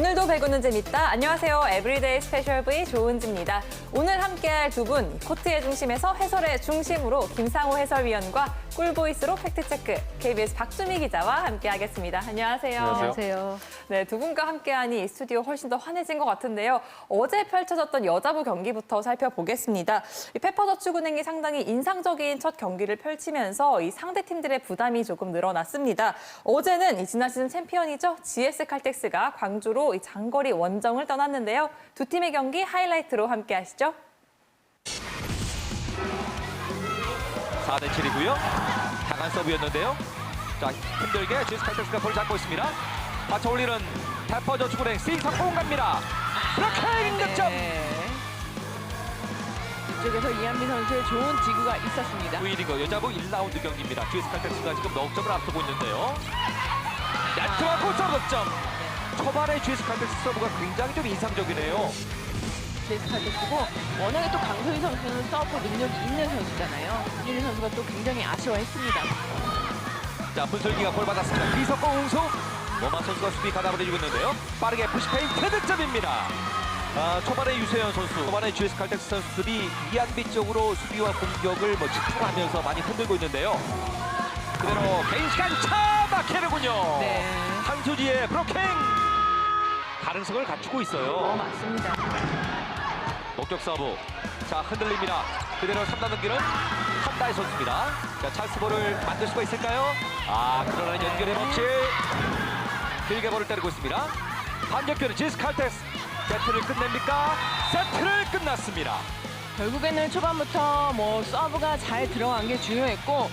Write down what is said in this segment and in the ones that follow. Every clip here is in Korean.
오늘도 배구는 재밌다. 안녕하세요. 에브리데이 스페셜 V 조은지입니다. 오늘 함께할 두 분, 코트의 중심에서 해설의 중심으로 김상호 해설위원과 꿀보이스로 팩트체크, KBS 박주미 기자와 함께하겠습니다. 안녕하세요. 안녕하세요. 네, 두 분과 함께하니 이 스튜디오 훨씬 더 환해진 것 같은데요. 어제 펼쳐졌던 여자부 경기부터 살펴보겠습니다. 이 페퍼저축은행이 상당히 인상적인 첫 경기를 펼치면서 이 상대 팀들의 부담이 조금 늘어났습니다. 어제는 이 지난 시즌 챔피언이죠. GS 칼텍스가 광주로 이 장거리 원정을 떠났는데요. 두 팀의 경기 하이라이트로 함께하시죠. 4대 7이고요. 강한 서브였는데요. 자, 힘들게 GS 칼텍스가 볼을 잡고 있습니다. 받쳐 올리는 페퍼저축은행 C석공 갑니다. 브로킹 득점! 이쪽에서 이한미 선수의 좋은 지구가 있었습니다. V리그 여자부 1라운드 경기입니다. GS 칼텍스가 지금 넉 점을 앞서고 있는데요. 야트와 골 득점! 초반에 GS 칼텍스 서브가 굉장히 좀 인상적이네요. GS 칼텍스고 워낙에 또 강소희 선수는 서브 능력이 있는 선수잖아요. 윤희 선수가 또 굉장히 아쉬워했습니다. 자, 분설기가 볼 받았습니다. B석공 응수. 노만 선수가 수비 가담을 해주고 있는데요. 빠르게 푸시페인트 득점입니다. 초반에 유세현 선수, 초반에 GS 칼텍스 선수들이 이한비 쪽으로 수비와 공격을 집중하면서 많이 흔들고 있는데요. 그대로 개인 시간 차 막히는군요. 네. 한수지의 브로킹 가능성을 갖추고 있어요. 맞습니다. 목격 서브. 자, 흔들립니다. 그대로 3단 넘기는 한다희 선수입니다. 자, 찬스볼을 만들 수가 있을까요? 그러나 연결의 법칙. 길게 볼을 때리고 있습니다. 반격변은 GS 칼텍스. 세트를 끝냅니까? 세트를 끝났습니다. 결국에는 초반부터 서브가 잘 들어간 게 중요했고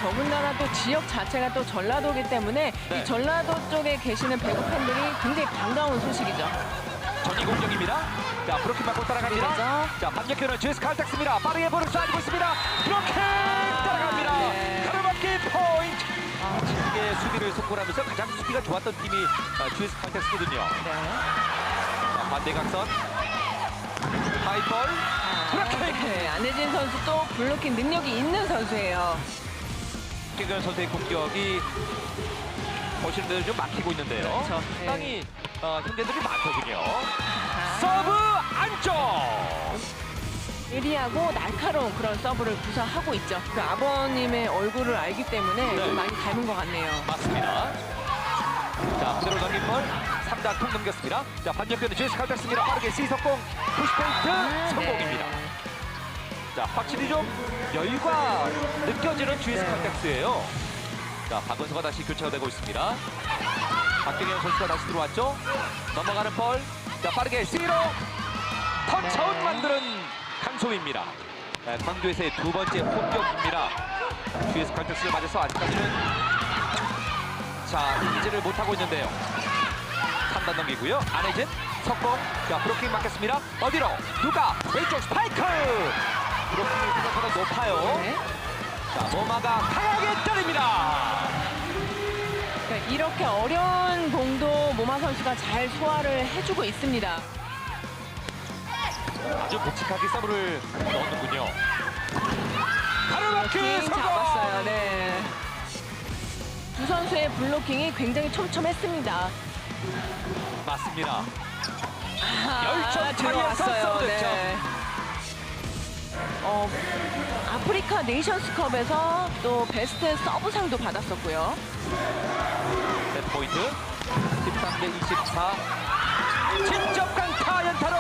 더군다나 또 지역 자체가 또 전라도이기 때문에 네. 이 전라도 쪽에 계시는 배구 팬들이 굉장히 반가운 소식이죠. 전위 공격입니다. 자, 브로킹 맞고 따라갑니다. 그렇죠. 자, 반격변은 GS 칼텍스입니다. 빠르게 볼을 쏴주고 있습니다. 브로킹 따라갑니다. 네. 가로막기 포인트. 이게 수비를 속골하면서 가장 수비가 좋았던 팀이 GS 칼텍스거든요. 네. 자, 반대 각선. 하이볼. 브로킹. 네, 안혜진 선수 또 블로킹 능력이 있는 선수예요. 김경현 선수의 공격이 보시는 대로 좀 막히고 있는데요. 그렇죠. 상당히 현재들이 많거든요. 서브 안쪽. 예리하고 날카로운 그런 서브를 구사하고 있죠. 그 아버님의 얼굴을 알기 때문에 네. 좀 많이 닮은 것 같네요. 맞습니다. 자, 그대로 넘긴 볼 3단 통 넘겼습니다. 자, 반격변은 GS 칼텍스입니다. 빠르게 C석공 푸시페인트 성공입니다. 네. 자, 확실히 좀 여유가 느껴지는 GS 네. 칼텍스예요. 자, 박은서가 다시 교체가 되고 있습니다. 박경현 선수가 다시 들어왔죠. 넘어가는 볼. 자, 빠르게 C로 터치아웃 네. 만드는 강소희입니다. 네, 광주에서의 두 번째 홈경기입니다. GS 칼텍스를 맞아서 아직까지는 이기지를 못하고 있는데요. 3단 넘기고요. 안혜진, 석공. 자, 브로킹 맞겠습니다. 어디로? 누가? 왼쪽 스파이크! 브로킹이 생각보다 높아요. 네. 자, 모마가 강하게 때립니다. 그러니까 이렇게 어려운 공도 모마 선수가 잘 소화를 해주고 있습니다. 아주 묵직하게 서브를 넣는군요. 가로막기 블로킹 성공! 잡았어요. 네. 두 선수의 블로킹이 굉장히 촘촘했습니다. 맞습니다. 열정 들어왔어요. 서브 득점. 네. 아프리카 네이션스컵에서 또 베스트 서브상도 받았었고요. 세트 포인트 13대 24. 직접 강타 연타로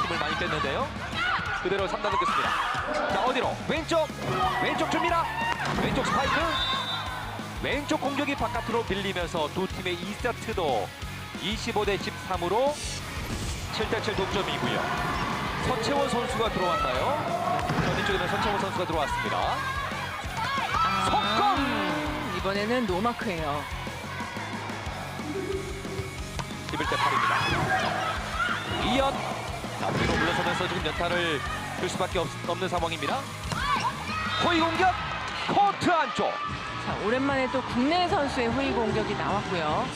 힘을 많이 뺐는데요. 그대로 3단 넘겼습니다. 자, 어디로? 왼쪽 줍니다. 왼쪽 스파이크. 왼쪽 공격이 바깥으로 밀리면서 두 팀의 2세트도 25대 13으로 7대7 동점이고요. 서채원 선수가 들어왔나요? 전위쪽에는 서채원 선수가 들어왔습니다. 속공! 이번에는 노마크예요. 11대 8입니다. 이연. 자, 뒤로 물러서면서 지금 연타를 줄 수밖에 없는 상황입니다. 호위 공격, 코트 안쪽. 자, 오랜만에 또 국내 선수의 호위 공격이 나왔고요.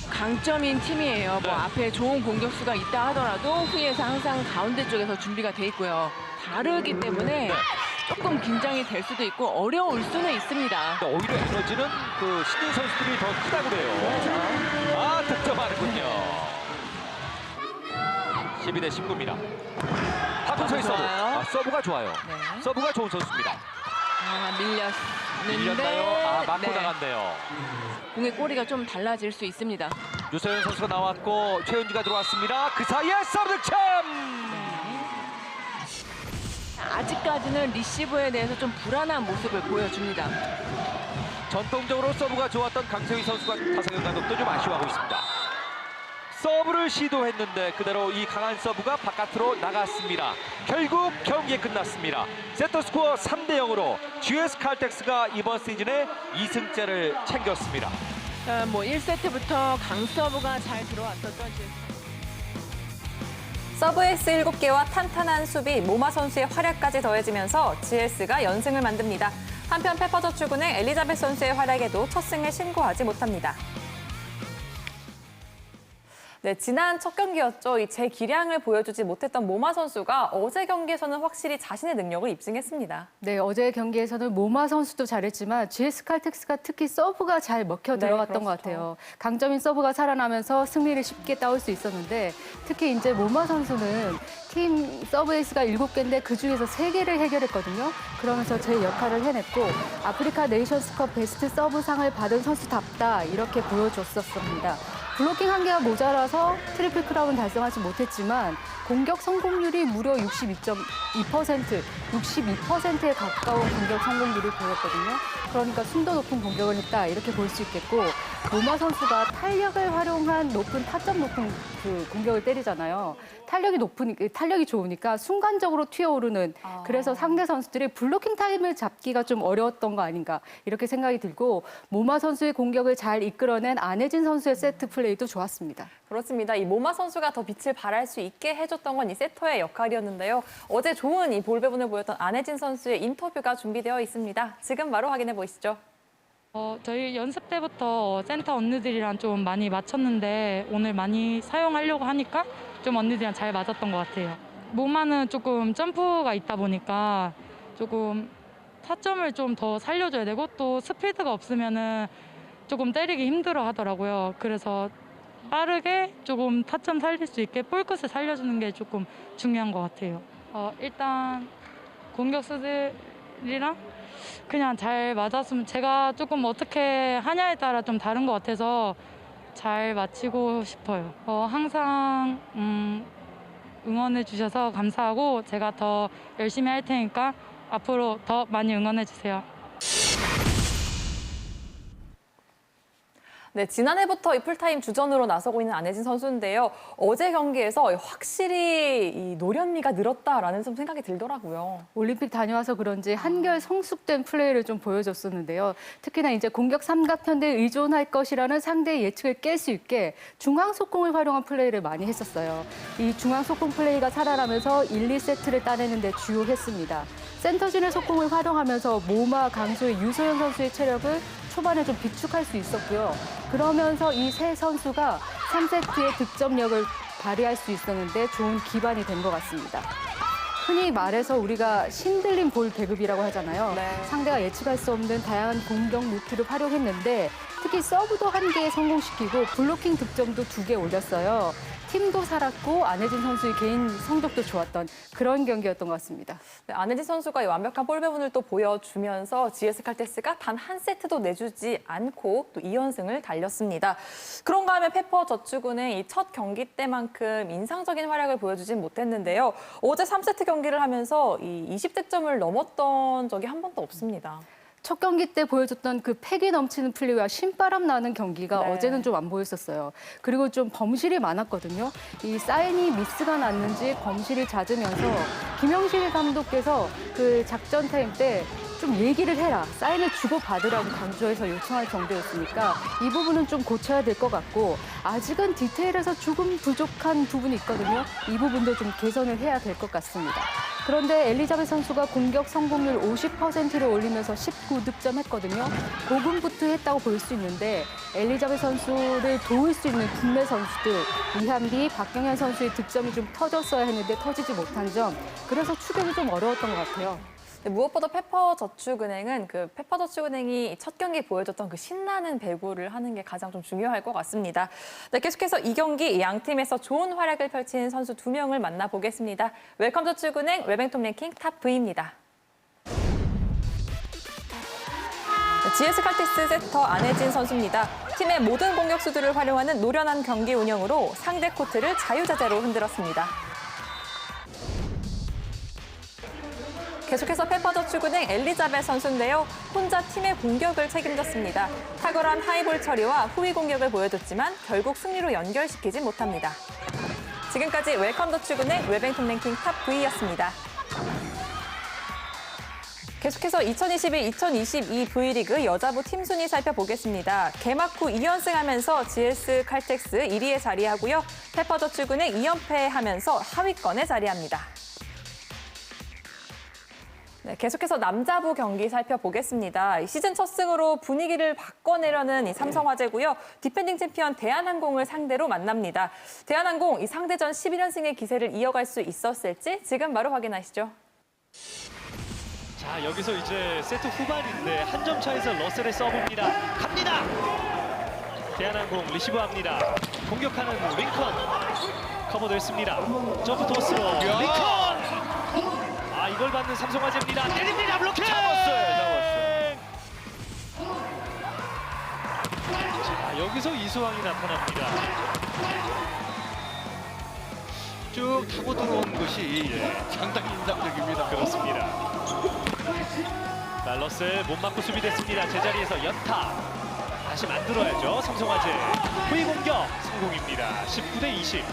강점인 팀이에요. 네. 앞에 좋은 공격수가 있다 하더라도 후위에서 항상 가운데 쪽에서 준비가 돼 있고요. 다르기 때문에 조금 긴장이 될 수도 있고 어려울 수는 있습니다. 오히려 에너지는 그 신인 선수들이 더 크다고 그래요. 아, 득점! 12대 19입니다. 박은서의 서브. 좋아요. 서브가 좋아요. 네. 서브가 좋은 선수입니다. 밀렸는데 밀렸나요? 맞고 네. 나갔네요. 공의 꼬리가 좀 달라질 수 있습니다. 유서연 선수가 나왔고 최은지가 들어왔습니다. 그 사이에 서브 득점! 아직까지는 리시브에 대해서 좀 불안한 모습을 보여줍니다. 전통적으로 서브가 좋았던 강세희 선수가 타성현 감독도 좀 아쉬워하고 있습니다. 서브를 시도했는데 그대로 이 강한 서브가 바깥으로 나갔습니다. 결국 경기 끝났습니다. 세트 스코어 3대 0으로 GS 칼텍스가 이번 시즌에 2승째를 챙겼습니다. 뭐 1세트부터 강서브가 잘 들어왔었던 서브 에이스 7개와 탄탄한 수비, 모마 선수의 활약까지 더해지면서 GS가 연승을 만듭니다. 한편 페퍼저축은행 엘리자베스 선수의 활약에도 첫 승을 신고하지 못합니다. 네, 지난 첫 경기였죠. 이 제 기량을 보여주지 못했던 모마 선수가 어제 경기에서는 확실히 자신의 능력을 입증했습니다. 네, 어제 경기에서는 모마 선수도 잘했지만 GS 칼텍스가 특히 서브가 잘 먹혀 들어갔던 것 같아요. 강점인 서브가 살아나면서 승리를 쉽게 따올 수 있었는데 특히 이제 모마 선수는 팀 서브 에이스가 7개인데 그중에서 3개를 해결했거든요. 그러면서 제 역할을 해냈고 아프리카 네이션스컵 베스트 서브상을 받은 선수답다 이렇게 보여줬었습니다. 블로킹 한 개가 모자라서 트리플 크라운 달성하지 못했지만 공격 성공률이 무려 62%에 가까운 공격 성공률을 보였거든요. 그러니까 순도 높은 공격을 했다 이렇게 볼 수 있겠고 모마 선수가 탄력을 활용한 타점 높은 그 공격을 때리잖아요. 탄력이 좋으니까 순간적으로 튀어오르는 그래서 상대 선수들이 블로킹 타임을 잡기가 좀 어려웠던 거 아닌가 이렇게 생각이 들고 모마 선수의 공격을 잘 이끌어낸 안혜진 선수의 세트 플레이도 좋았습니다. 그렇습니다. 이 모마 선수가 더 빛을 발할 수 있게 해줬던 건 이 세터의 역할이었는데요. 어제 좋은 이 볼 배분을 보였던 안혜진 선수의 인터뷰가 준비되어 있습니다. 지금 바로 확인해 보시죠. 저희 연습 때부터 센터 언니들이랑 좀 많이 맞췄는데 오늘 많이 사용하려고 하니까 좀 언니들이랑 잘 맞았던 것 같아요. 모마는 조금 점프가 있다 보니까 조금 타점을 좀 더 살려줘야 되고 또 스피드가 없으면은 조금 때리기 힘들어 하더라고요. 그래서 빠르게 조금 타점 살릴 수 있게 볼끝을 살려주는 게 조금 중요한 것 같아요. 일단 공격수들이랑 그냥 잘 맞았으면 제가 조금 어떻게 하냐에 따라 좀 다른 것 같아서 잘 마치고 싶어요. 항상 응원해 주셔서 감사하고 제가 더 열심히 할 테니까 앞으로 더 많이 응원해 주세요. 네, 지난해부터 이 풀타임 주전으로 나서고 있는 안혜진 선수인데요. 어제 경기에서 확실히 이 노련미가 늘었다라는 좀 생각이 들더라고요. 올림픽 다녀와서 그런지 한결 성숙된 플레이를 좀 보여줬었는데요. 특히나 이제 공격 삼각편대에 의존할 것이라는 상대의 예측을 깰 수 있게 중앙 속공을 활용한 플레이를 많이 했었어요. 이 중앙 속공 플레이가 살아나면서 1, 2세트를 따내는 데 주요했습니다. 센터진의 속공을 활용하면서 모마, 강소의 유소연 선수의 체력을 초반에 좀 비축할 수 있었고요. 그러면서 이 세 선수가 3세트의 득점력을 발휘할 수 있었는데 좋은 기반이 된 것 같습니다. 흔히 말해서 우리가 신들린 볼 배급이라고 하잖아요. 네. 상대가 예측할 수 없는 다양한 공격 루트를 활용했는데 특히 서브도 1개 성공시키고 블로킹 득점도 2개 올렸어요. 팀도 살았고 안혜진 선수의 개인 성적도 좋았던 그런 경기였던 것 같습니다. 네, 안혜진 선수가 이 완벽한 볼 배분을 또 보여주면서 GS 칼텍스가 단 한 세트도 내주지 않고 또 2연승을 달렸습니다. 그런가 하면 페퍼저축은행 이 첫 경기 때만큼 인상적인 활약을 보여주진 못했는데요. 어제 3세트 경기를 하면서 이 20득점을 넘었던 적이 한 번도 없습니다. 첫 경기 때 보여줬던 그 패기 넘치는 플레이와 신바람 나는 경기가 네. 어제는 좀 안 보였었어요. 그리고 좀 범실이 많았거든요. 이 사인이 미스가 났는지 범실이 잦으면서 김영실 감독께서 그 작전 타임 때 좀 얘기를 해라. 사인을 주고받으라고 강조해서 요청할 정도였으니까 이 부분은 좀 고쳐야 될 것 같고 아직은 디테일에서 조금 부족한 부분이 있거든요. 이 부분도 좀 개선을 해야 될 것 같습니다. 그런데 엘리자베스 선수가 공격 성공률 50%를 올리면서 19득점 했거든요. 고군분투했다고 볼 수 있는데 엘리자베스 선수를 도울 수 있는 국내 선수들 이한비, 박경현 선수의 득점이 좀 터졌어야 했는데 터지지 못한 점 그래서 추격이 좀 어려웠던 것 같아요. 무엇보다 페퍼저축은행은 그 페퍼저축은행이 첫 경기 보여줬던 그 신나는 배구를 하는 게 가장 좀 중요할 것 같습니다. 네, 계속해서 이 경기 양 팀에서 좋은 활약을 펼친 선수 2명을 만나보겠습니다. 웰컴저축은행 웰뱅통 랭킹 탑 V입니다. GS 칼텍스 세터 안혜진 선수입니다. 팀의 모든 공격수들을 활용하는 노련한 경기 운영으로 상대 코트를 자유자재로 흔들었습니다. 계속해서 페퍼저축은행 엘리자벳 선수인데요. 혼자 팀의 공격을 책임졌습니다. 탁월한 하이볼 처리와 후위 공격을 보여줬지만 결국 승리로 연결시키지 못합니다. 지금까지 웰컴저축은행 웰뱅통 랭킹 탑 V였습니다. 계속해서 2021-2022 V리그 여자부 팀 순위 살펴보겠습니다. 개막 후 2연승하면서 GS 칼텍스 1위에 자리하고요. 페퍼저축은행 2연패하면서 하위권에 자리합니다. 네, 계속해서 남자부 경기 살펴보겠습니다. 시즌 첫 승으로 분위기를 바꿔내려는 이 삼성화재고요. 디펜딩 챔피언 대한항공을 상대로 만납니다. 대한항공 이 상대전 11연승의 기세를 이어갈 수 있었을지 지금 바로 확인하시죠. 자, 여기서 이제 세트 후반인데 한 점 차에서 러셀의 서브입니다. 갑니다. 대한항공 리시브합니다. 공격하는 링컨 커버됐습니다. 점프 토스로 링컨. 아, 이걸 받는 삼성화재입니다. 때립니다. 블로킹. 잡았어요. 자, 여기서 이수왕이 나타납니다. 쭉 타고 들어온 것이 상당히 인상적입니다. 그렇습니다. 자, 러셀 못 맞고 수비됐습니다. 제자리에서 연타. 다시 만들어야죠. 삼성화재. 후위 공격 성공입니다. 19대20.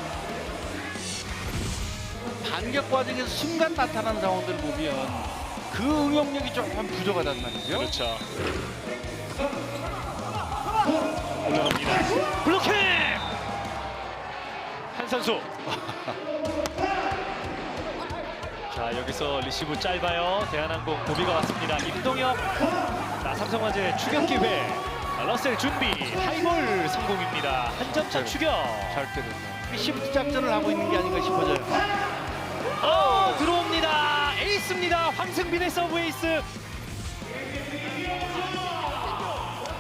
반격 과정에서 순간 나타나는 상황들을 보면 그 응용력이 조금 부족하단 말이죠. 그렇죠. 올라갑니다. 블로킹! 한 선수. 자, 여기서 리시브 짧아요. 대한항공 고비가 왔습니다. 임동혁. 자, 삼성화재 추격 기회. 러셀 준비. 하이볼 성공입니다. 한 점 차 추격. 잘 때렸네요. 시프트 작전을 하고 있는 게 아닌가 싶어져요. 들어옵니다. 에이스입니다. 황승빈의 서브 에이스.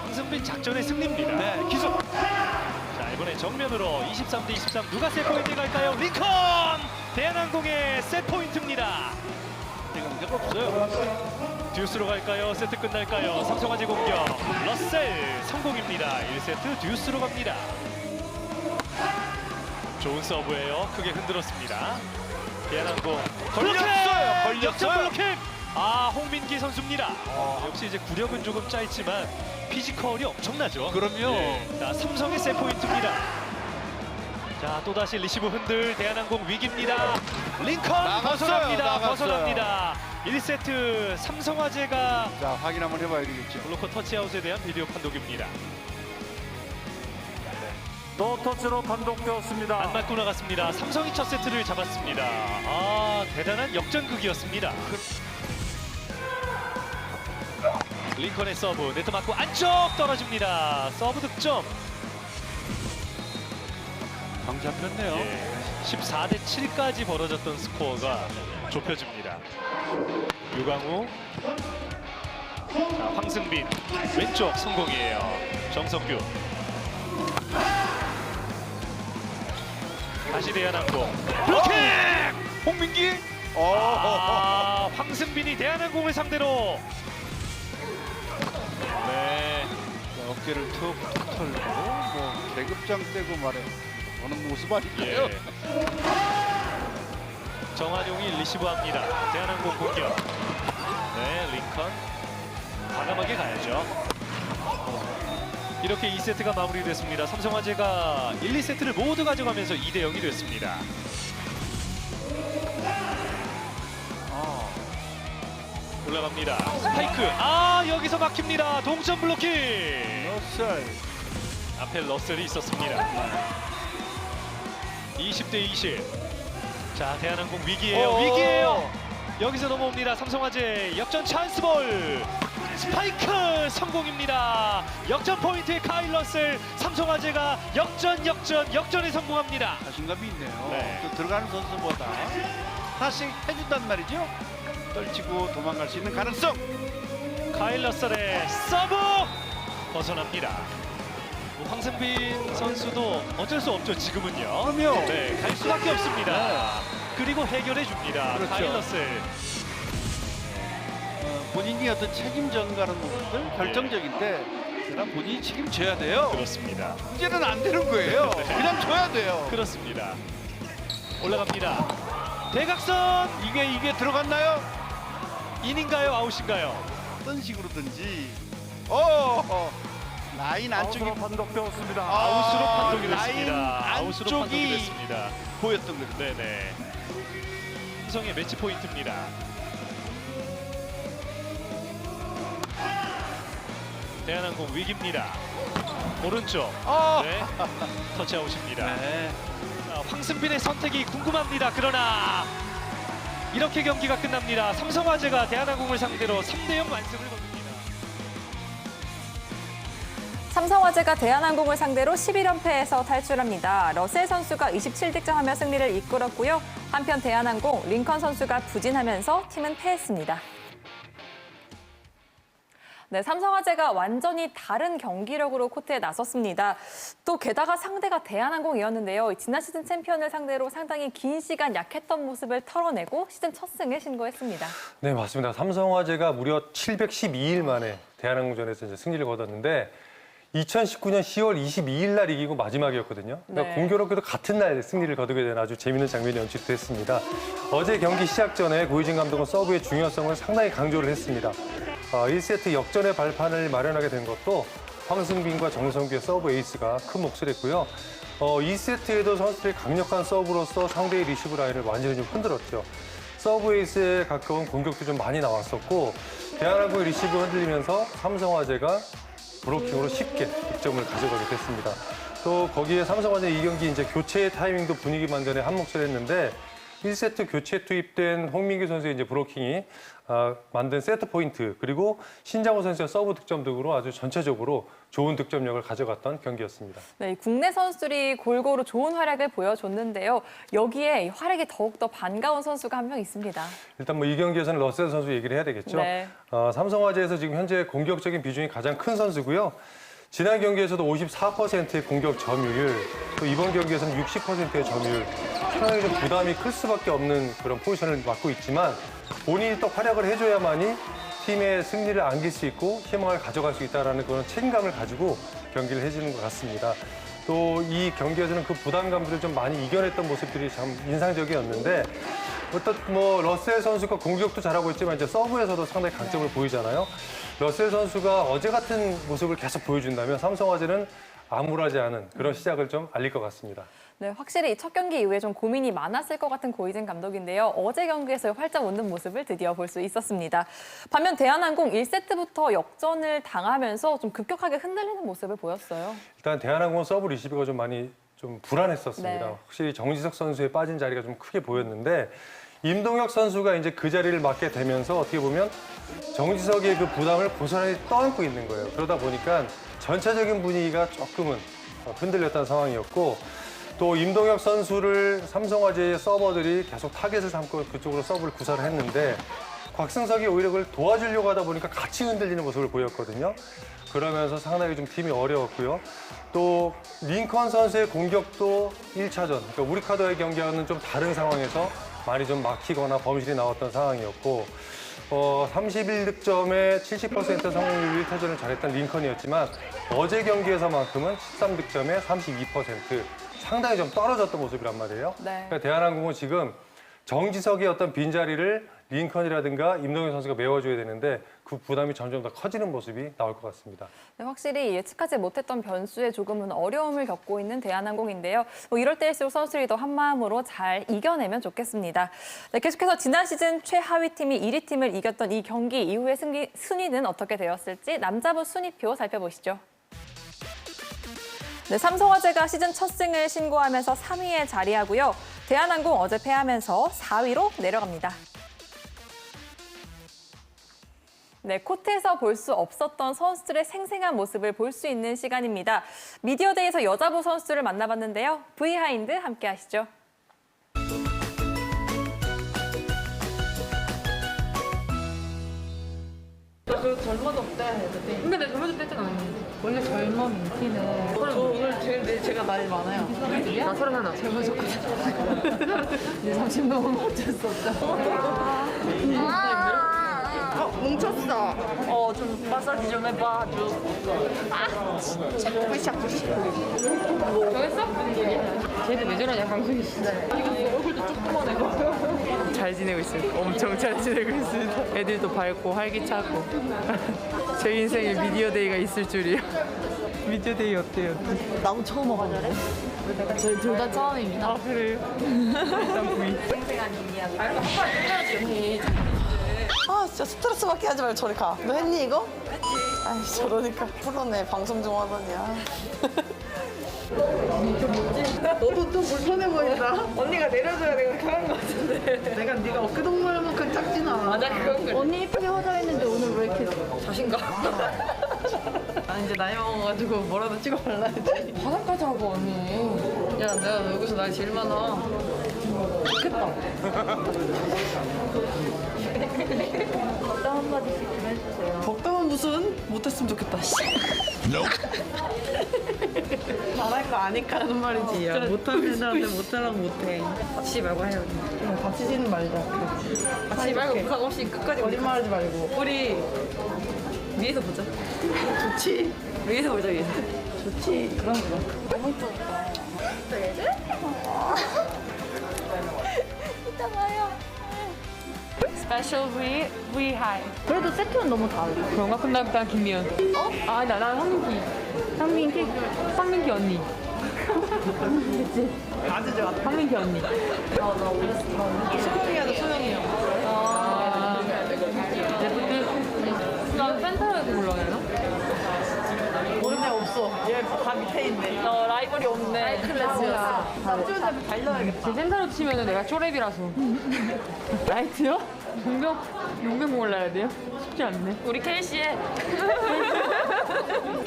황승빈 작전의 승리입니다. 네, 기술. 자, 이번에 정면으로 23대23 누가 세 포인트 갈까요? 링컨! 대한항공의 세 포인트입니다. 내가 문제가 없어요. 듀스로 갈까요? 세트 끝날까요? 삼성화재 공격. 러셀 성공입니다. 1세트 듀스로 갑니다. 좋은 서브예요. 크게 흔들었습니다. 대한항공 걸렸어요. 역전 블로킹. 아, 홍민기 선수입니다. 역시 이제 구력은 조금 짧지만 피지컬이 엄청나죠. 그럼요. 자, 삼성의 세 포인트입니다. 자, 또다시 리시브 흔들 대한항공 위기입니다. 링컨 나갔어요. 벗어납니다. 나갔어요. 벗어납니다. 1세트 삼성화재가 자, 확인 한번 해봐야 되겠죠. 블로커 터치아웃에 대한 비디오 판독입니다. 노터치로 판독되었습니다. 안 맞고 나갔습니다. 삼성이 첫 세트를 잡았습니다. 아, 대단한 역전극이었습니다. 링컨의 서브 네트 맞고 안쪽 떨어집니다. 서브 득점. 방 잡혔네요. 14대7까지 벌어졌던 스코어가 좁혀집니다. 유광우. 자, 황승빈 왼쪽 성공이에요. 정석규. 다시 대한항공 블로킹! 홍민기. 아, 황승빈이 대한항공을 상대로 네, 자, 어깨를 툭 털고 뭐 계급장 떼고 말해 보는 모습 아닐까요? 예. 정한용이 리시브합니다. 대한항공 공격. 네, 링컨 과감하게 가야죠. 이렇게 2세트가 마무리됐습니다. 삼성화재가 1, 2세트를 모두 가져가면서 2대0이 됐습니다. 올라갑니다. 스파이크. 아, 여기서 막힙니다. 동점 블로킹. 러셀. 앞에 러셀이 있었습니다. 20대20. 자, 대한항공 위기예요. 위기예요. 여기서 넘어옵니다. 삼성화재 역전 찬스볼. 스파이크 성공입니다. 역전 포인트의 카일 러셀. 삼성화재가 역전에 성공합니다. 자신감이 있네요. 네. 또 들어가는 선수보다 하나씩 해준단 말이죠. 떨치고 도망갈 수 있는 가능성. 카일 러셀의 서브 벗어납니다. 황승빈 선수도 어쩔 수 없죠, 지금은요. 그럼요. 네, 갈 수밖에 없습니다. 그리고 해결해 줍니다. 그렇죠. 카일 러셀. 본인이 어떤 책임 전가하는 부분들 결정적일 때 그냥 본인이 책임져야 돼요. 그렇습니다. 이제는 안 되는 거예요. 그냥 줘야 돼요. 그렇습니다. 올라갑니다. 대각선 이게 들어갔나요? 인인가요, 아웃인가요? 어떤 식으로든지. 라인 안쪽이 아웃으로 판독되었습니다. 아웃으로 판독이 라인 됐습니다. 아웃으로 판독이 안쪽이 됐습니다. 보였던 거죠. 네네. 삼성의 매치 포인트입니다. 대한항공 위기입니다. 오른쪽. 네. 터치아웃입니다. 네. 자, 황승빈의 선택이 궁금합니다. 그러나 이렇게 경기가 끝납니다. 삼성화재가 대한항공을 상대로 3대0 완승을 거둡니다. 삼성화재가 대한항공을 상대로 11연패에서 탈출합니다. 러셀 선수가 27득점하며 승리를 이끌었고요. 한편 대한항공 링컨 선수가 부진하면서 팀은 패했습니다. 네, 삼성화재가 완전히 다른 경기력으로 코트에 나섰습니다. 또 게다가 상대가 대한항공이었는데요. 지난 시즌 챔피언을 상대로 상당히 긴 시간 약했던 모습을 털어내고 시즌 첫 승을 신고했습니다. 네, 맞습니다. 삼성화재가 무려 712일 만에 대한항공전에서 이제 승리를 거뒀는데 2019년 10월 22일 날 이기고 마지막이었거든요. 그러니까 네. 공교롭게도 같은 날 승리를 거두게 된 아주 재미있는 장면이 연출됐습니다. 어제 경기 시작 전에 고이진 감독은 서브의 중요성을 상당히 강조를 했습니다. 1세트 역전의 발판을 마련하게 된 것도 황승빈과 정성규의 서브 에이스가 큰 몫을 했고요. 2세트에도 선수들의 강력한 서브로서 상대의 리시브 라인을 완전히 좀 흔들었죠. 서브 에이스에 가까운 공격도 좀 많이 나왔었고 대한항공의 리시브 흔들리면서 삼성화재가 브로킹으로 쉽게 득점을 가져가게 됐습니다. 또 거기에 삼성화재 이 경기 이제 교체 타이밍도 분위기 만전에 한몫을 했는데 1세트 교체 투입된 홍민기 선수의 이제 브로킹이 만든 세트 포인트 그리고 신장호 선수의 서브 득점 등으로 아주 전체적으로 좋은 득점력을 가져갔던 경기였습니다. 네, 국내 선수들이 골고루 좋은 활약을 보여줬는데요. 여기에 이 활약이 더욱더 반가운 선수가 한 명 있습니다. 일단 뭐 이 경기에서는 러셀 선수 얘기를 해야 되겠죠. 네. 삼성화재에서 지금 현재 공격적인 비중이 가장 큰 선수고요. 지난 경기에서도 54%의 공격 점유율, 또 이번 경기에서는 60%의 점유율, 상당히 좀 부담이 클 수밖에 없는 그런 포지션을 맡고 있지만 본인이 또 활약을 해줘야만이 팀의 승리를 안길 수 있고 희망을 가져갈 수 있다는 그런 책임감을 가지고 경기를 해주는 것 같습니다. 또 이 경기에서는 그 부담감들을 좀 많이 이겨냈던 모습들이 참 인상적이었는데 어떤 뭐 러셀 선수가 공격도 잘하고 있지만 이제 서브에서도 상당히 강점을 보이잖아요. 러셀 선수가 어제 같은 모습을 계속 보여준다면 삼성화재는 암울하지 않은 그런 시작을 좀 알릴 것 같습니다. 네, 확실히 이 첫 경기 이후에 좀 고민이 많았을 것 같은 고이진 감독인데요. 어제 경기에서 활짝 웃는 모습을 드디어 볼 수 있었습니다. 반면 대한항공 1세트부터 역전을 당하면서 좀 급격하게 흔들리는 모습을 보였어요. 일단 대한항공 서브 리시브가 좀 많이 좀 불안했었습니다. 네. 확실히 정지석 선수의 빠진 자리가 좀 크게 보였는데 임동혁 선수가 이제 그 자리를 맡게 되면서 어떻게 보면 정지석의 그 부담을 고스란히 떠안고 있는 거예요. 그러다 보니까 전체적인 분위기가 조금은 흔들렸다는 상황이었고 또 임동혁 선수를 삼성화재의 서버들이 계속 타겟을 삼고 그쪽으로 서브를 구사를 했는데 곽승석이 오히려 그걸 도와주려고 하다 보니까 같이 흔들리는 모습을 보였거든요. 그러면서 상당히 좀 팀이 어려웠고요. 또 링컨 선수의 공격도 1차전, 그러니까 우리카드와의 경기와는 좀 다른 상황에서 많이 좀 막히거나 범실이 나왔던 상황이었고 31득점에 70% 성공률 1타전을 잘했던 링컨이었지만 어제 경기에서만큼은 13득점에 32%, 상당히 좀 떨어졌던 모습이란 말이에요. 네. 그러니까 대한항공은 지금 정지석의 어떤 빈자리를 링컨이라든가 임동혁 선수가 메워줘야 되는데 그 부담이 점점 더 커지는 모습이 나올 것 같습니다. 네, 확실히 예측하지 못했던 변수에 조금은 어려움을 겪고 있는 대한항공인데요. 이럴 때일수록 선수들이 더 한마음으로 잘 이겨내면 좋겠습니다. 네, 계속해서 지난 시즌 최하위 팀이 1위 팀을 이겼던 이 경기 이후의 순위는 어떻게 되었을지 남자부 순위표 살펴보시죠. 네, 삼성화재가 시즌 첫 승을 신고하면서 3위에 자리하고요. 대한항공 어제 패하면서 4위로 내려갑니다. 네, 코트에서 볼 수 없었던 선수들의 생생한 모습을 볼 수 있는 시간입니다. 미디어데이에서 여자부 선수들을 만나봤는데요. 브이하인드 함께 하시죠. 그 젊어졌대. 근데 내 젊어질 때는 아니지. 원래 젊음이 인기는. 오늘 제가 나이 많아요. 나 31. 젊어졌거든. 이제 30 넘으면 어쩔 수 없죠. 뭉쳤어. 좀 마사지 좀 해봐. 샤프샤프샤. 정했어? 쟤들 왜 저러냐, 강수기 씨. 얼굴도 조그만해. 잘 지내고 있습니다. 엄청 잘 지내고 있습니다. 애들도 밝고 활기차고. 제 인생에 미디어데이가 있을 줄이야. 미디어데이 어때요? 나도 처음 와가지고. 저희 둘 다 처음입니다. 아, 그래요? 일단 부위. 아 진짜 스트레스 받게 하지 말고 저리 가. 너 했니 이거? 했지. 아이 저러니까 프로네 방송 좀 하더니야. 너도 좀 불편해 보인다. 언니가 내려줘야 내가 강한 것 같은데. 내가 네가 어깨동무만큼 작진 않아. 맞아, 그건 그래. 언니 이쁘게 화장했는데 오늘 왜 이렇게 자신감. 난 이제 나이 먹어가지고 뭐라도 찍어 발라야지. 화장까지 하고 언니. 야, 내가 여기서 나이 제일 많아. 좋겠다. 덕담 한마디씩 좀 해주세요. 덕담은 무슨 못했으면 좋겠다. 잘할 거 아니까 하는 말이지. 야, 못하면 애들한테 못하라고 못해. 다치지 말고 해요. 다치지는 말자. 다치지 말고 부상 없이 끝까지 거짓말하지 말고. 우리 위에서 보자. 좋지. 위에서 보자, 위에서. 좋지. 그럼. 너무 이쁘니까. 이따 봐요. Special V high. 그래도 세트는 너무 다르다. 그런가? 그럼 난 김미연. 어? 아, 나 황민기. 상민기? 황민기 언니. 아주 좋아. 황민기 언니. 나 올렸어. 소영이야, 너 소영이야. 난 센터에서 올라가나? 모르는 애 없어. 얘 다 밑에 있네. 라이벌이 없네. 클래스였어. 쌈주에서 달려야겠다. 제 센터로 치면은 내가 쪼랩이라서. 라이트요? 용병 올라야 돼요? 쉽지 않네. 우리 켈시에.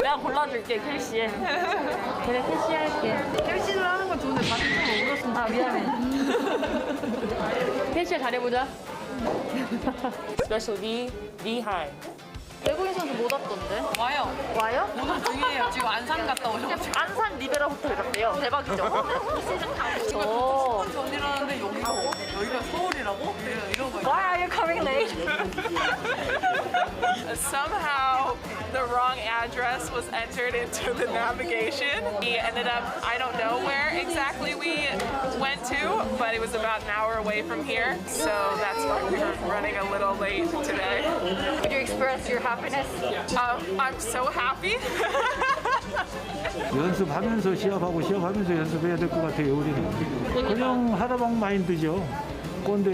내가 골라줄게, 켈시에. 그래, 캐시할게. 캐시를 하는 건 좋은데 다시 좀 울었으면. 아, 미안해. 켈시에 잘해보자. 스페셜 V high. 외국인 선수 못 왔던데? 와요. 와요? 오늘 중이에요. 지금 안산 갔다 오셔가지고. 안산 리베라 호텔 갔대요. 대박이죠? 오. 전이라는데 여기가 서울이라고? 이런 거. Why are you coming late? Somehow the wrong address was entered into the navigation. We ended up, I don't know where exactly we went to, but it was about an hour away from here. So that's why we were running a little late today. Could you express your happiness? I'm so happy. 연습하면서 시합하고 시합하면서 연습해야 될 것 같아요, 우리는. 그냥 하라방 마인드죠. 꼰대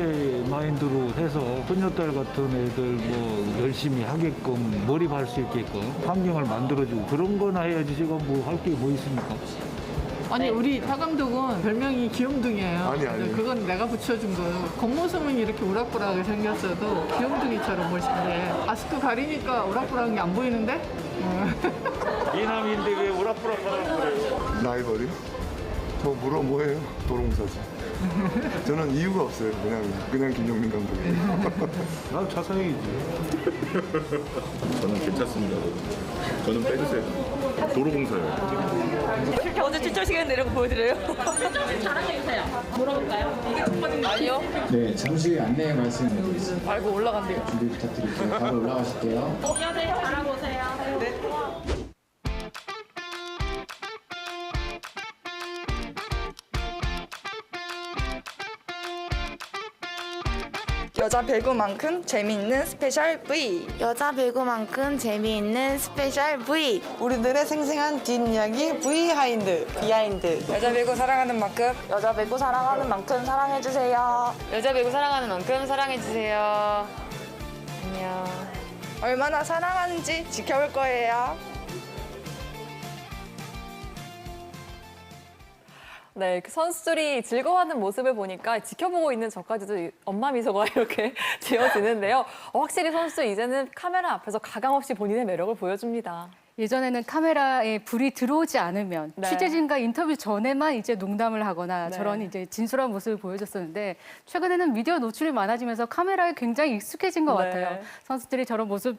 마인드로 해서 소녀딸 같은 애들 뭐 열심히 하게끔 몰입할 수 있게끔 환경을 만들어주고 그런 거나 해야지 제가 뭐 할 게 뭐 있습니까? 아니 우리 타 감독은 별명이 귀염둥이에요. 아니. 그건 내가 붙여준 거예요. 겉모습은 이렇게 우락부락하게 생겼어도 귀염둥이처럼 뭘 잘해. 마스크 가리니까 우락부락한 게 안 보이는데? 미남인데 왜 우락부락하라고 그래요? 라이벌이요? 저 물어 뭐예요? 도롱사지. 저는 이유가 없어요. 그냥 김용민 감독이에요. 난 차상이지. 저는 괜찮습니다. 저는 빼주세요. 도로공사예요. 어제 출전 시간 내려고 보여드려요? 잘하셔주세요. 물어볼까요? 이게 첫 아니요? 네, 잠시 후에 안내 말씀드리겠습니다. 알고 올라간대요. 준비 부탁드릴게요. 바로 올라가실게요. 안녕하세요. 잘하고 오세요. 네. 여자 배구만큼 재미있는 스페셜 V. 여자 배구만큼 재미있는 스페셜 V. 우리들의 생생한 뒷이야기 V 하인드. 비하인드. 여자 배구 사랑하는 만큼. 여자 배구 사랑하는 만큼 사랑해주세요. 여자 배구 사랑하는 만큼 사랑해주세요. 안녕. 얼마나 사랑하는지 지켜볼 거예요. 네, 그 선수들이 즐거워하는 모습을 보니까 지켜보고 있는 저까지도 엄마 미소가 이렇게 지어지는데요. 확실히 선수들 이제는 카메라 앞에서 가감없이 본인의 매력을 보여줍니다. 예전에는 카메라에 불이 들어오지 않으면 네. 취재진과 인터뷰 전에만 이제 농담을 하거나 네. 저런 이제 진솔한 모습을 보여줬었는데 최근에는 미디어 노출이 많아지면서 카메라에 굉장히 익숙해진 것 네. 같아요. 선수들이 저런 모습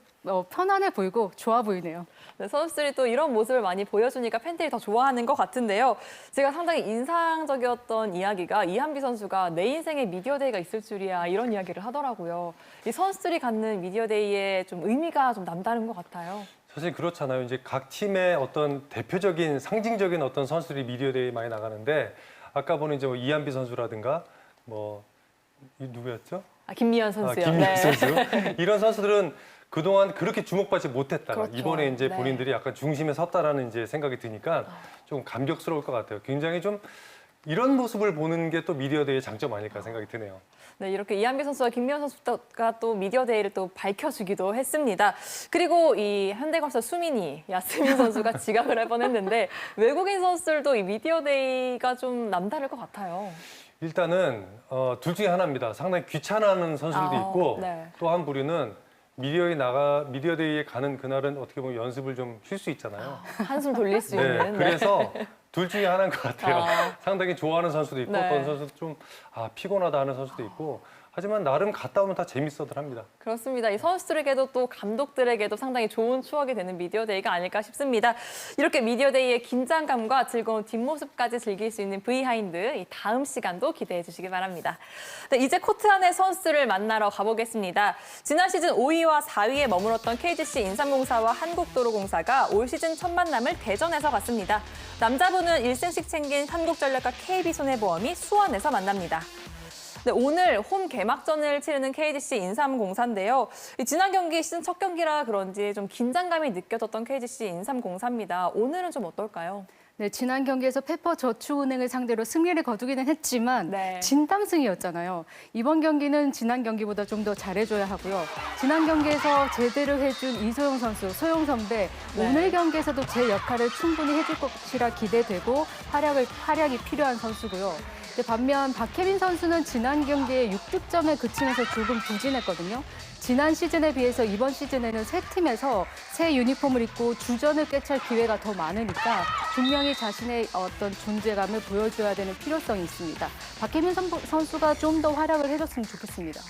편안해 보이고 좋아 보이네요. 네, 선수들이 또 이런 모습을 많이 보여주니까 팬들이 더 좋아하는 것 같은데요. 제가 상당히 인상적이었던 이야기가 이한비 선수가 내 인생에 미디어데이가 있을 줄이야 이런 이야기를 하더라고요. 이 선수들이 갖는 미디어데이의 좀 의미가 좀 남다른 것 같아요. 사실 그렇잖아요. 이제 각 팀의 어떤 대표적인 상징적인 어떤 선수들이 미디어데이 많이 나가는데 아까 보는 이제 뭐 이한비 선수라든가 뭐 누구였죠? 김미연 선수요. 김미연 네. 선수. 이런 선수들은 그동안 그렇게 주목받지 못했다가 그렇죠. 이번에 이제 네. 본인들이 약간 중심에 섰다라는 이제 생각이 드니까 좀 감격스러울 것 같아요. 굉장히 좀 이런 모습을 보는 게 또 미디어데이의 장점 아닐까 생각이 드네요. 네, 이렇게 이한비 선수와 김미연 선수가 또 미디어데이를 또 밝혀주기도 했습니다. 그리고 이 현대건설 수민이 야스민 선수가 지각을 할 뻔했는데 외국인 선수들도 이 미디어데이가 좀 남다를 것 같아요. 일단은 둘 중에 하나입니다. 상당히 귀찮아하는 선수들도 있고 네. 또 한 부류는 미디어데이에 가는 그날은 어떻게 보면 연습을 좀 쉴 수 있잖아요. 한숨 돌릴 수 있는. 그래서 둘 중에 하나인 것 같아요. 상당히 좋아하는 선수도 있고 네. 어떤 선수도 좀 피곤하다 하는 선수도 있고 하지만 나름 갔다 오면 다 재밌어들 합니다. 그렇습니다. 이 선수들에게도 또 감독들에게도 상당히 좋은 추억이 되는 미디어데이가 아닐까 싶습니다. 이렇게 미디어데이의 긴장감과 즐거운 뒷모습까지 즐길 수 있는 비하인드, 이 다음 시간도 기대해 주시기 바랍니다. 네, 이제 코트 안의 선수들을 만나러 가보겠습니다. 지난 시즌 5위와 4위에 머물렀던 KGC 인삼공사와 한국도로공사가 올 시즌 첫 만남을 대전에서 갔습니다. 남자부는 1승씩 챙긴 한국전력과 KB손해보험이 수원에서 만납니다. 네, 오늘 홈 개막전을 치르는 KGC 인삼공사인데요. 지난 경기 시즌 첫 경기라 그런지 좀 긴장감이 느껴졌던 KGC 인삼공사입니다. 오늘은 좀 어떨까요? 네, 지난 경기에서 페퍼저축은행을 상대로 승리를 거두기는 했지만 네. 진땀승이었잖아요. 이번 경기는 지난 경기보다 좀 더 잘해줘야 하고요. 지난 경기에서 제대로 해준 이소영 선수, 소영 선배 네. 오늘 경기에서도 제 역할을 충분히 해줄 것이라 기대되고 활약이 필요한 선수고요. 반면 박혜민 선수는 지난 경기에 6득점에 그치면서 조금 부진했거든요. 지난 시즌에 비해서 이번 시즌에는 새 팀에서 새 유니폼을 입고 주전을 꿰찰 기회가 더 많으니까 분명히 자신의 어떤 존재감을 보여줘야 되는 필요성이 있습니다. 박혜민 선수가 좀 더 활약을 해줬으면 좋겠습니다.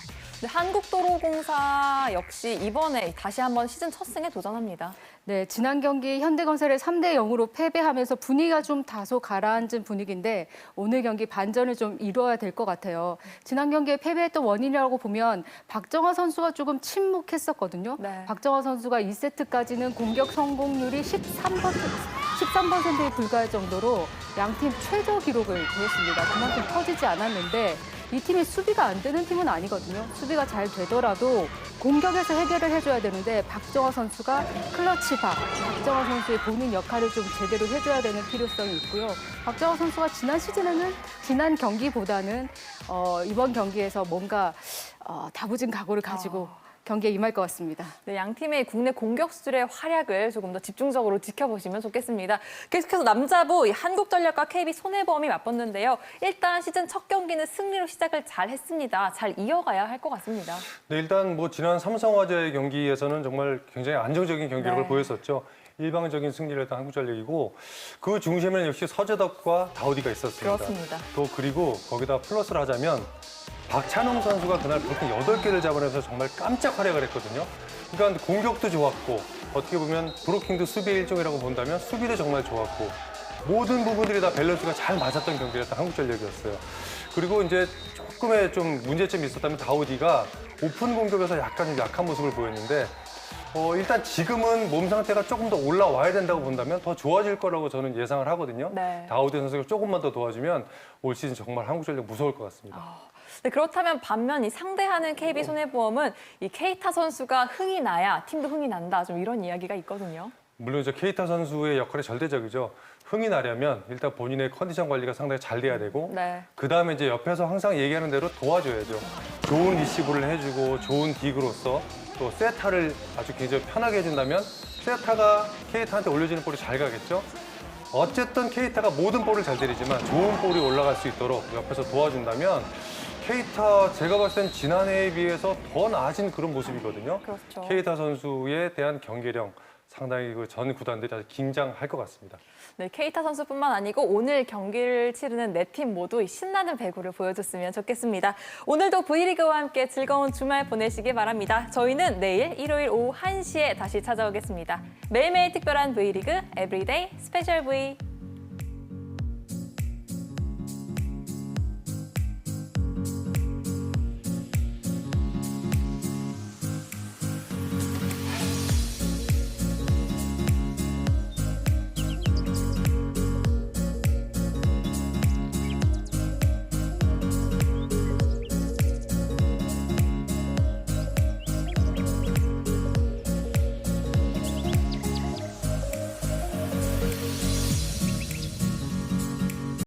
네, 한국도로공사 역시 이번에 다시 한번 시즌 첫 승에 도전합니다. 네, 지난 경기 현대건설에 3대0으로 패배하면서 분위기가 좀 다소 가라앉은 분위기인데 오늘 경기 반전을 좀 이뤄야 될 것 같아요. 지난 경기에 패배했던 원인이라고 보면 박정아 선수가 조금 침묵했었거든요. 네. 박정아 선수가 2세트까지는 공격 성공률이 13%에 불과할 정도로 양팀 최저 기록을 보였습니다. 그만큼 터지지 않았는데 이 팀이 수비가 안 되는 팀은 아니거든요. 수비가 잘 되더라도 공격에서 해결을 해줘야 되는데 박정아 선수가 클러치박, 박정아 선수의 본인 역할을 좀 제대로 해줘야 되는 필요성이 있고요. 박정아 선수가 지난 시즌에는 지난 경기보다는 이번 경기에서 뭔가 다부진 각오를 가지고 경기에 임할 것 같습니다. 네, 양 팀의 국내 공격수들의 활약을 조금 더 집중적으로 지켜보시면 좋겠습니다. 계속해서 남자부 한국전력과 KB손해보험이 맞붙는데요. 일단 시즌 첫 경기는 승리로 시작을 잘 했습니다. 잘 이어가야 할 것 같습니다. 네, 일단 뭐 지난 삼성화재 경기에서는 정말 굉장히 안정적인 경기력을 네. 보였었죠. 일방적인 승리를 했던 한국전력이고 그 중심에는 역시 서재덕과 다우디가 있었습니다. 그렇습니다. 또 그리고 거기다 플러스를 하자면 박찬홍 선수가 그날 브로킹 8개를 잡아내서 정말 깜짝 활약을 했거든요. 그러니까 공격도 좋았고 어떻게 보면 브로킹도 수비의 일종이라고 본다면 수비도 정말 좋았고 모든 부분들이 다 밸런스가 잘 맞았던 경기였던 한국전력이었어요. 그리고 이제 조금의 좀 문제점이 있었다면 다우디가 오픈 공격에서 약간 좀 약한 모습을 보였는데 일단 지금은 몸 상태가 조금 더 올라와야 된다고 본다면 더 좋아질 거라고 저는 예상을 하거든요. 네. 다우디 선수가 조금만 더 도와주면 올 시즌 정말 한국전력 무서울 것 같습니다. 네, 그렇다면 반면 이 상대하는 KB손해보험은 이 케이타 선수가 흥이 나야 팀도 흥이 난다. 좀 이런 이야기가 있거든요. 물론 저 케이타 선수의 역할이 절대적이죠. 흥이 나려면 일단 본인의 컨디션 관리가 상당히 잘 돼야 되고 네. 그다음에 이제 옆에서 항상 얘기하는 대로 도와줘야죠. 좋은 리시브를 해주고 좋은 딕으로서 또 세타를 아주 굉장히 편하게 해준다면 세타가 케이타한테 올려지는 볼이 잘 가겠죠. 어쨌든 케이타가 모든 볼을 잘 때리지만 좋은 볼이 올라갈 수 있도록 옆에서 도와준다면 케이타 제가 봤을 땐 지난해에 비해서 더 나아진 그런 모습이거든요. 그렇죠. 케이타 선수에 대한 경계령 상당히 그 전 구단들이 아주 긴장할 것 같습니다. 네, 케이타 선수뿐만 아니고 오늘 경기를 치르는 네 팀 모두 이 신나는 배구를 보여줬으면 좋겠습니다. 오늘도 V리그와 함께 즐거운 주말 보내시기 바랍니다. 저희는 내일 일요일 오후 1시에 다시 찾아오겠습니다. 매일매일 특별한 V리그, 에브리데이 스페셜 V.